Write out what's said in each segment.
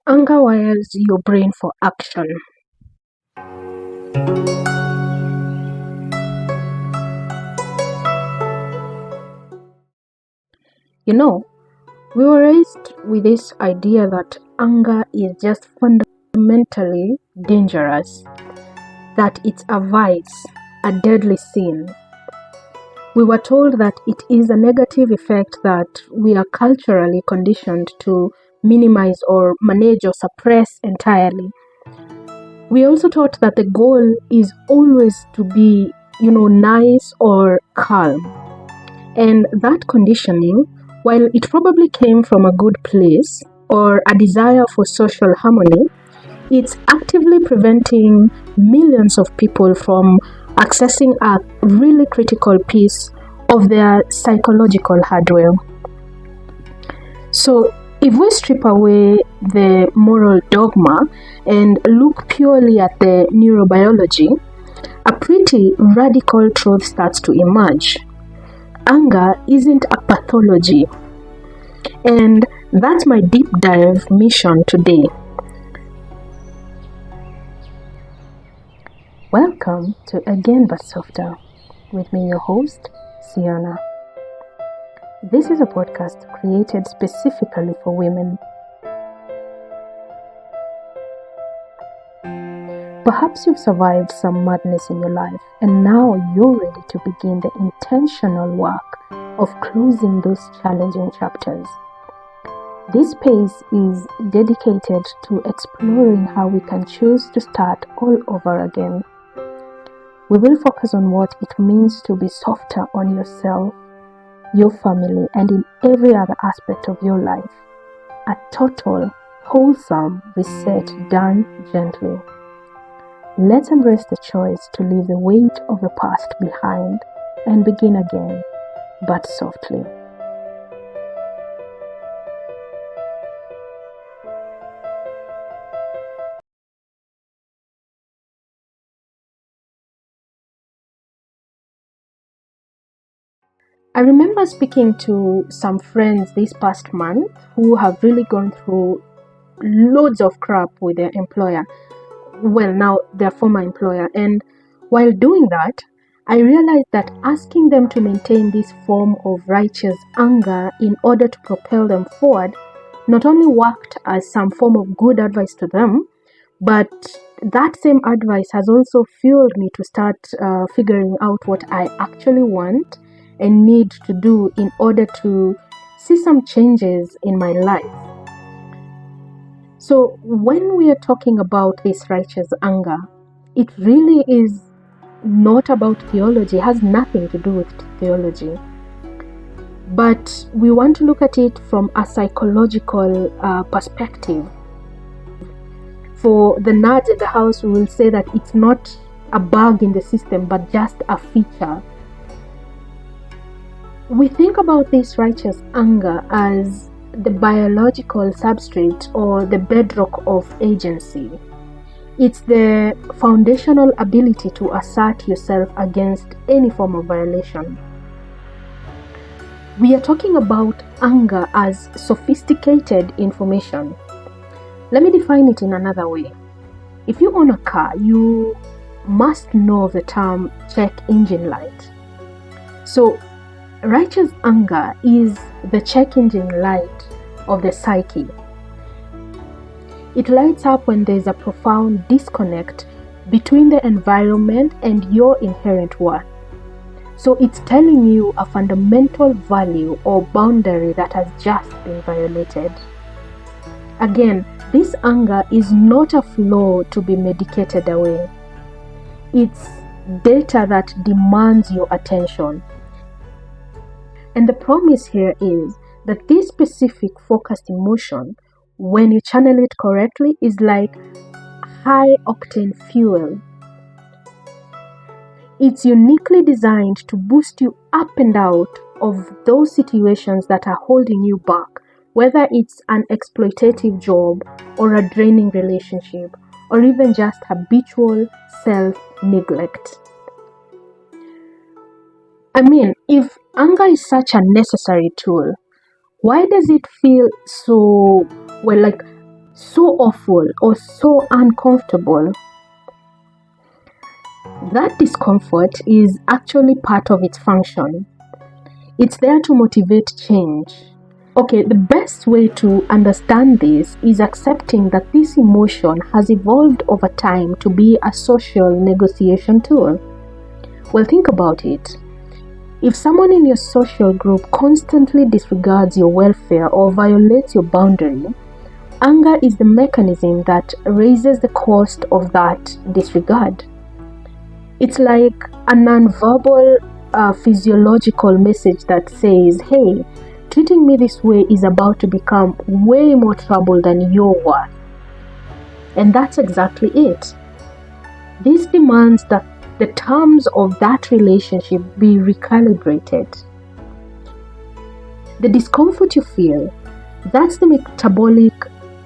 Anger wires your brain for action. You know, we were raised with this idea that anger is just fundamentally dangerous, that it's a vice, a deadly sin. We were told that it is a negative effect that we are culturally conditioned to minimize or manage or suppress entirely. We also taught that the goal is always to be, nice or calm. And that conditioning, while it probably came from a good place or a desire for social harmony, it's actively preventing millions of people from accessing a really critical piece of their psychological hardware. So, if we strip away the moral dogma and look purely at the neurobiology, a pretty radical truth starts to emerge. Anger isn't a pathology, and that's my deep dive mission today. Welcome to Again But Softer, with me, your host, Sienna. This is a podcast created specifically for women. Perhaps you've survived some madness in your life, and now you're ready to begin the intentional work of closing those challenging chapters. This space is dedicated to exploring how we can choose to start all over again. We will focus on what it means to be softer on yourself, your family, and in every other aspect of your life. A total, wholesome reset done gently. Let's embrace the choice to leave the weight of the past behind and begin again, but softly. I remember speaking to some friends this past month who have really gone through loads of crap with their employer. Well, now their former employer. And while doing that, I realized that asking them to maintain this form of righteous anger in order to propel them forward not only worked as some form of good advice to them, but that same advice has also fueled me to start figuring out what I actually want and need to do in order to see some changes in my life. So when we are talking about this righteous anger, it really is not about theology. It has nothing to do with theology. But we want to look at it from a psychological perspective. For the nerds in the house, we will say that it's not a bug in the system, but just a feature. We think about this righteous anger as the biological substrate or the bedrock of agency. It's the foundational ability to assert yourself against any form of violation. We are talking about anger as sophisticated information. Let me define it in another way. If you own a car, you must know of the term check engine light. So, righteous anger is the check engine light of the psyche. It lights up when there is a profound disconnect between the environment and your inherent worth. So it's telling you a fundamental value or boundary that has just been violated. Again, this anger is not a flaw to be medicated away. It's data that demands your attention. And the promise here is that this specific focused emotion, when you channel it correctly, is like high octane fuel. It's uniquely designed to boost you up and out of those situations that are holding you back, whether it's an exploitative job or a draining relationship, or even just habitual self-neglect. I mean, if anger is such a necessary tool, why does it feel so, so awful or so uncomfortable, that discomfort is actually part of its function. It's there to motivate change. Okay, the best way to understand this is accepting that this emotion has evolved over time to be a social negotiation tool. Well, think about it. If someone in your social group constantly disregards your welfare or violates your boundary, anger is the mechanism that raises the cost of that disregard. It's like a non-verbal physiological message that says, hey, treating me this way is about to become way more trouble than you're worth. And that's exactly it. This demands that the terms of that relationship be recalibrated. The discomfort you feel, that's the metabolic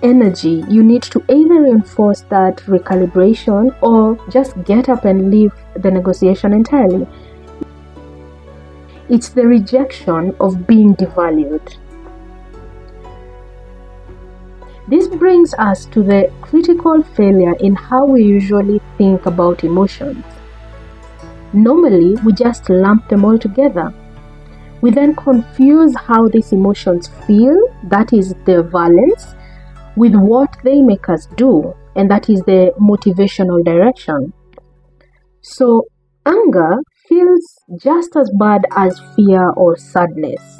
energy you need to either reinforce that recalibration or just get up and leave the negotiation entirely. It's the rejection of being devalued. This brings us to the critical failure in how we usually think about emotions. Normally, we just lump them all together. We then confuse how these emotions feel, that is the valence, with what they make us do, and that is the motivational direction. So, anger feels just as bad as fear or sadness.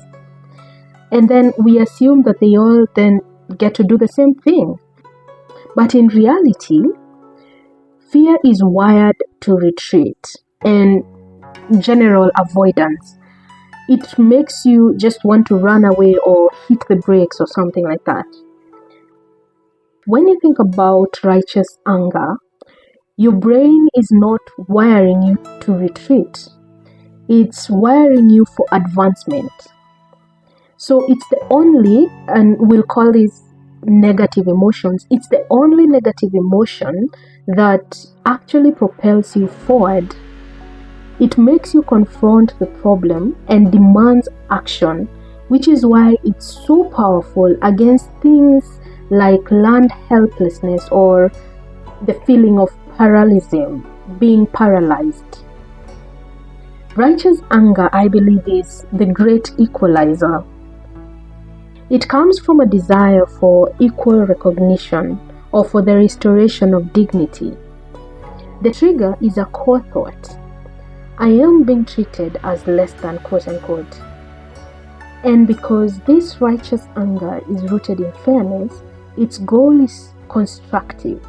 And then we assume that they all then get to do the same thing. But in reality, fear is wired to retreat and general avoidance. It makes you just want to run away or hit the brakes or something like that. When you think about righteous anger, your brain is not wiring you to retreat. It's wiring you for advancement. So it's the only, and we'll call this negative emotions, it's the only negative emotion that actually propels you forward. It makes you confront the problem and demands action, which is why it's so powerful against things like learned helplessness or the feeling of paralysis, being paralyzed. Righteous anger, I believe, is the great equalizer. It comes from a desire for equal recognition or for the restoration of dignity. The trigger is a core thought. I am being treated as less than, quote unquote. And because this righteous anger is rooted in fairness, its goal is constructive,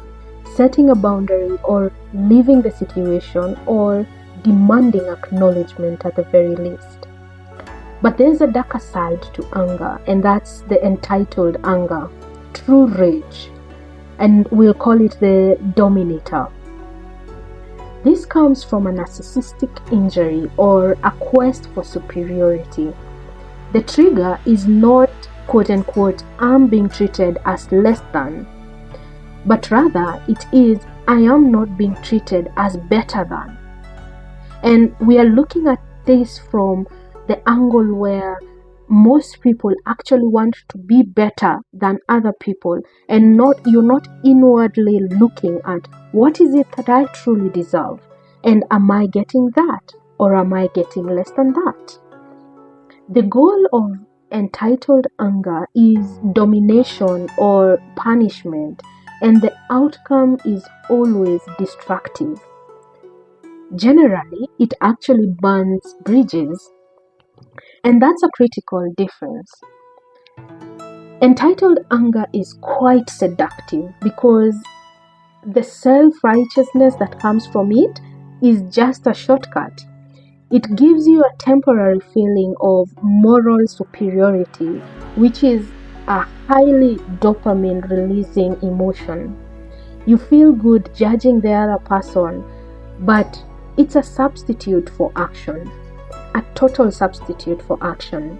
setting a boundary or leaving the situation or demanding acknowledgement at the very least. But there's a darker side to anger, and that's the entitled anger, true rage, and we'll call it the dominator. This comes from a narcissistic injury or a quest for superiority. The trigger is not, quote unquote, I'm being treated as less than, but rather it is, I am not being treated as better than. And we are looking at this from the angle where most people actually want to be better than other people, and you're not inwardly looking at what is it that I truly deserve, and am I getting that or am I getting less than that? The goal of entitled anger is domination or punishment, and the outcome is always destructive. Generally, it actually burns bridges, and that's a critical difference. Entitled anger is quite seductive because the self-righteousness that comes from it is just a shortcut. It gives you a temporary feeling of moral superiority, which is a highly dopamine-releasing emotion. You feel good judging the other person, but it's a substitute for action, a total substitute for action.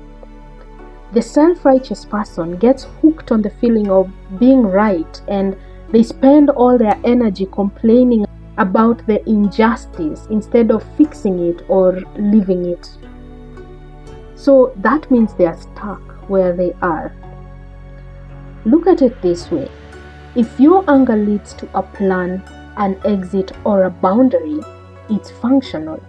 The self-righteous person gets hooked on the feeling of being right, and they spend all their energy complaining about the injustice instead of fixing it or leaving it. So that means they are stuck where they are. Look at it this way. If your anger leads to a plan, an exit, or a boundary, it's functional.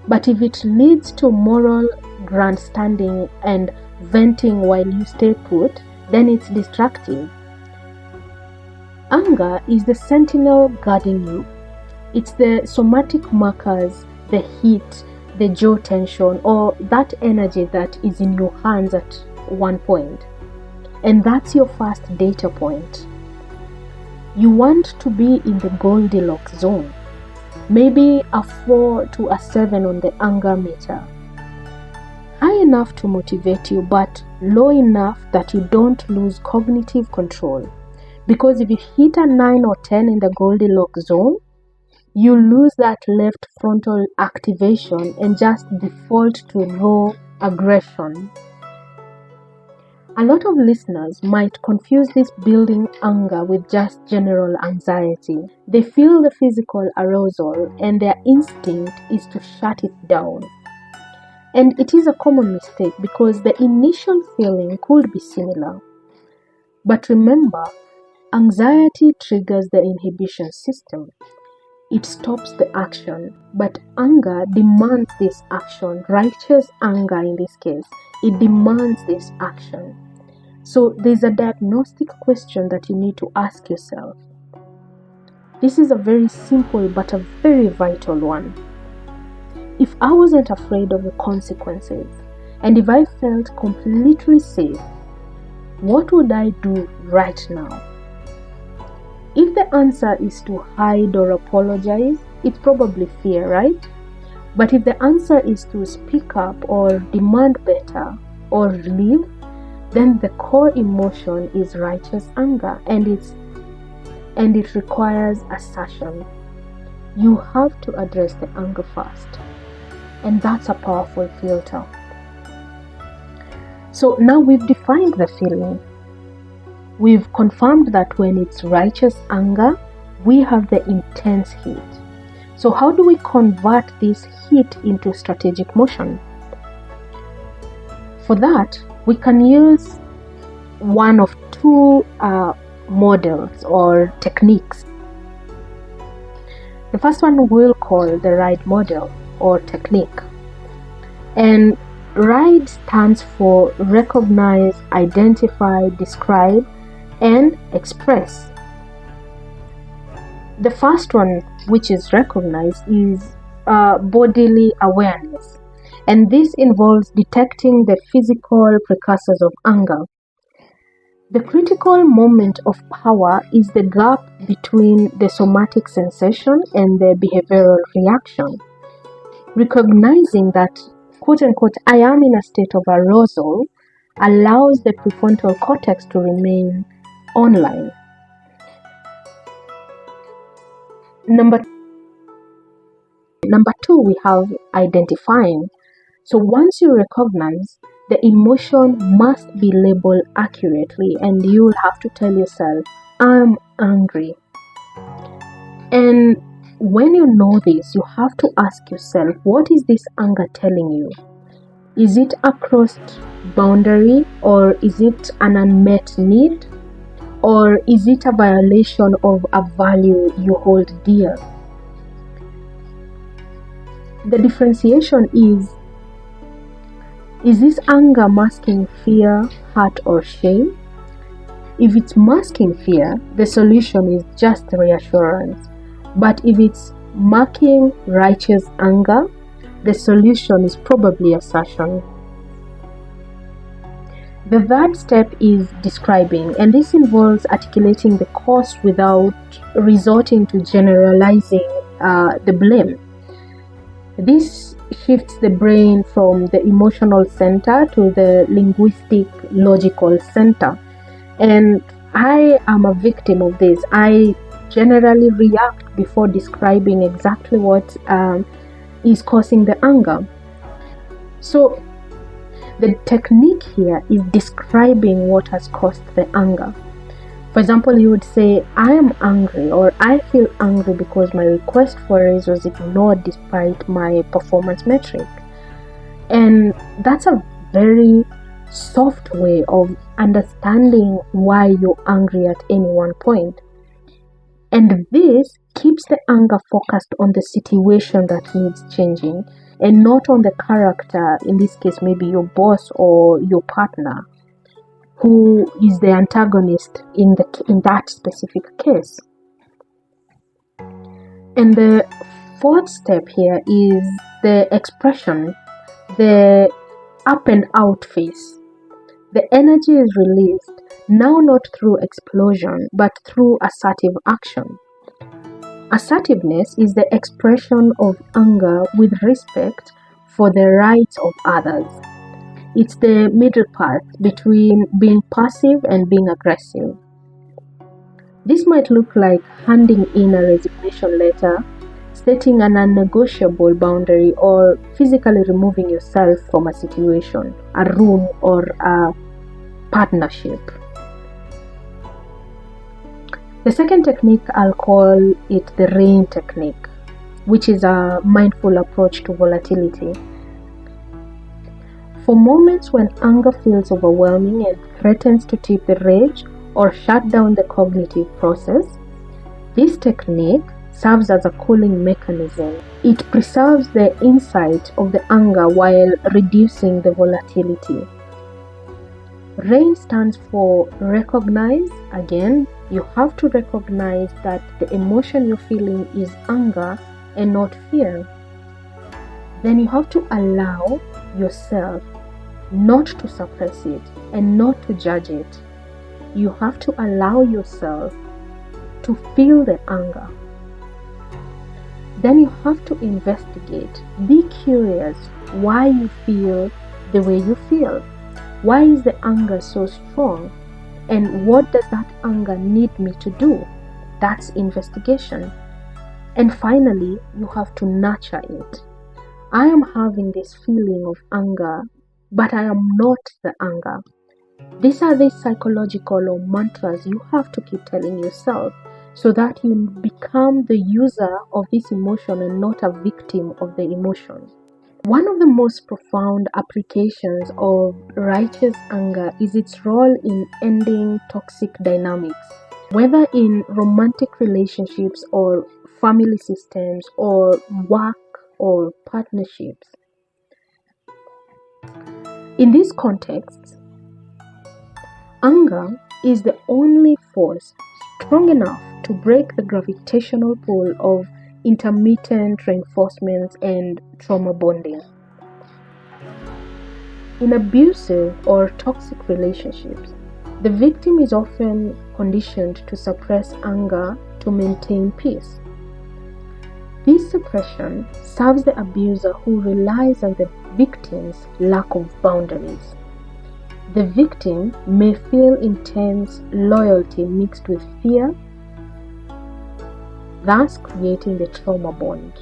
But if it leads to moral grandstanding and venting while you stay put, then it's destructive. Anger is the sentinel guarding you. It's the somatic markers, the heat, the jaw tension, or that energy that is in your hands at one point. And that's your first data point. You want to be in the Goldilocks zone. Maybe a 4 to a 7 on the anger meter. High enough to motivate you, but low enough that you don't lose cognitive control. Because if you hit a 9 or 10 in the Goldilocks zone, you lose that left frontal activation and just default to raw aggression. A lot of listeners might confuse this building anger with just general anxiety. They feel the physical arousal and their instinct is to shut it down. And it is a common mistake because the initial feeling could be similar. But remember, anxiety triggers the inhibition system. It stops the action, but anger demands this action. Righteous anger in this case, it demands this action. So there's a diagnostic question that you need to ask yourself. This is a very simple but a very vital one. If I wasn't afraid of the consequences, and if I felt completely safe, what would I do right now? If the answer is to hide or apologize, it's probably fear, right? But if the answer is to speak up or demand better or leave, then the core emotion is righteous anger, and it requires assertion. You have to address the anger first, and that's a powerful filter. So now we've defined the feeling. We've confirmed that when it's righteous anger, we have the intense heat. So how do we convert this heat into strategic motion? For that, we can use one of two models or techniques. The first one we'll call the RIDE model or technique. And RIDE stands for recognize, identify, describe, and express. The first one, which is recognize, is bodily awareness. And this involves detecting the physical precursors of anger. The critical moment of power is the gap between the somatic sensation and the behavioral reaction. Recognizing that, quote unquote, I am in a state of arousal allows the prefrontal cortex to remain online. Number two, we have identifying. So once you recognize, the emotion must be labeled accurately, and you'll have to tell yourself, I'm angry. And when you know this, you have to ask yourself, what is this anger telling you? Is it a crossed boundary, or is it an unmet need, or is it a violation of a value you hold dear? The differentiation is this anger masking fear, hurt, or shame? If it's masking fear, the solution is just reassurance. But if it's masking righteous anger, the solution is probably assertion. The third step is describing, and this involves articulating the cause without resorting to generalizing the blame. This shifts the brain from the emotional center to the linguistic logical center. And I am a victim of this. I generally react before describing exactly what is causing the anger. So the technique here is describing what has caused the anger. For example, you would say, I am angry, or I feel angry because my request for a raise was ignored despite my performance metric. And that's a very soft way of understanding why you're angry at any one point. And this keeps the anger focused on the situation that needs changing and not on the character, in this case, maybe your boss or your partner, who is the antagonist in that specific case. And the fourth step here is the expression, the up and out phase. The energy is released now not through explosion but through assertive action. Assertiveness is the expression of anger with respect for the rights of others. It's the middle path between being passive and being aggressive. This might look like handing in a resignation letter, setting an unnegotiable boundary, or physically removing yourself from a situation, a room, or a partnership. The second technique, I'll call it the rain technique, which is a mindful approach to volatility. For moments when anger feels overwhelming and threatens to tip the rage or shut down the cognitive process, this technique serves as a cooling mechanism. It preserves the insight of the anger while reducing the volatility. RAIN stands for recognize. Again, you have to recognize that the emotion you're feeling is anger and not fear. Then you have to allow yourself not to suppress it and not to judge it. You have to allow yourself to feel the anger. Then you have to investigate. Be curious why you feel the way you feel. Why is the anger so strong? And what does that anger need me to do? That's investigation. And finally, you have to nurture it. I am having this feeling of anger, but I am not the anger. These are the psychological or mantras you have to keep telling yourself so that you become the user of this emotion and not a victim of the emotion. One of the most profound applications of righteous anger is its role in ending toxic dynamics, whether in romantic relationships or family systems or work or partnerships. In these contexts, anger is the only force strong enough to break the gravitational pull of intermittent reinforcements and trauma bonding. In abusive or toxic relationships, the victim is often conditioned to suppress anger to maintain peace. This suppression serves the abuser who relies on the victim's lack of boundaries. The victim may feel intense loyalty mixed with fear, thus creating the trauma bond.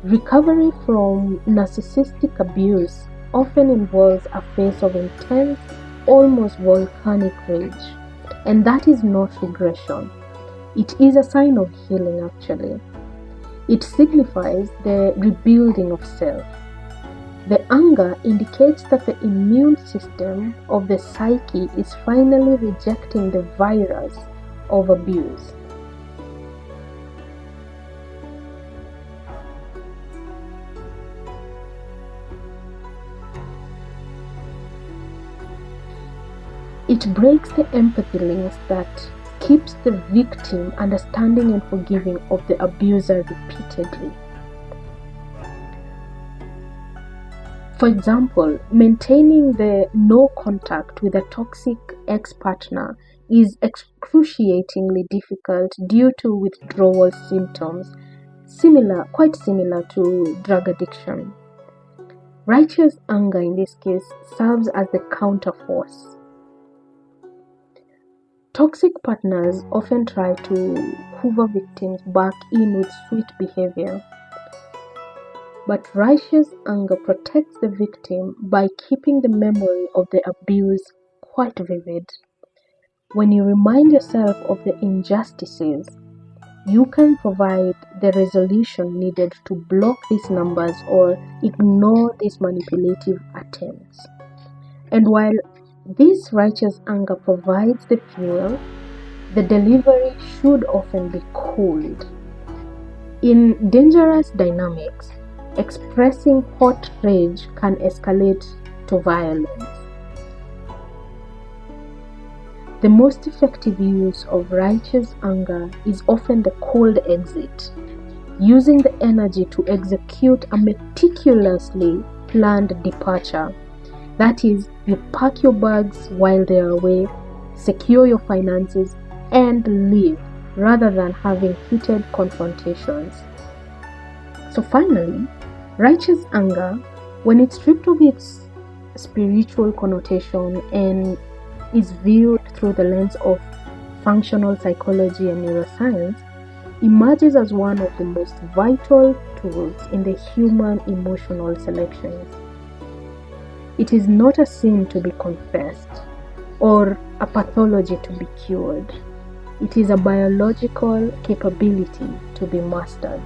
Recovery from narcissistic abuse often involves a phase of intense, almost volcanic rage, and that is not regression. It is a sign of healing actually. It signifies the rebuilding of self. The anger indicates that the immune system of the psyche is finally rejecting the virus of abuse. It breaks the empathy links that keeps the victim understanding and forgiving of the abuser repeatedly. For example, maintaining the no contact with a toxic ex-partner is excruciatingly difficult due to withdrawal symptoms, quite similar to drug addiction. Righteous anger in this case serves as the counterforce. Toxic partners often try to hoover victims back in with sweet behavior. But righteous anger protects the victim by keeping the memory of the abuse quite vivid. When you remind yourself of the injustices, you can provide the resolution needed to block these numbers or ignore these manipulative attempts. And while this righteous anger provides the fuel, the delivery should often be cooled. In dangerous dynamics, expressing hot rage can escalate to violence. The most effective use of righteous anger is often the cold exit, using the energy to execute a meticulously planned departure. That is, you pack your bags while they are away, secure your finances, and leave, rather than having heated confrontations. So finally, righteous anger, when it's stripped of its spiritual connotation and is viewed through the lens of functional psychology and neuroscience, emerges as one of the most vital tools in the human emotional selections. It is not a sin to be confessed or a pathology to be cured. It is a biological capability to be mastered.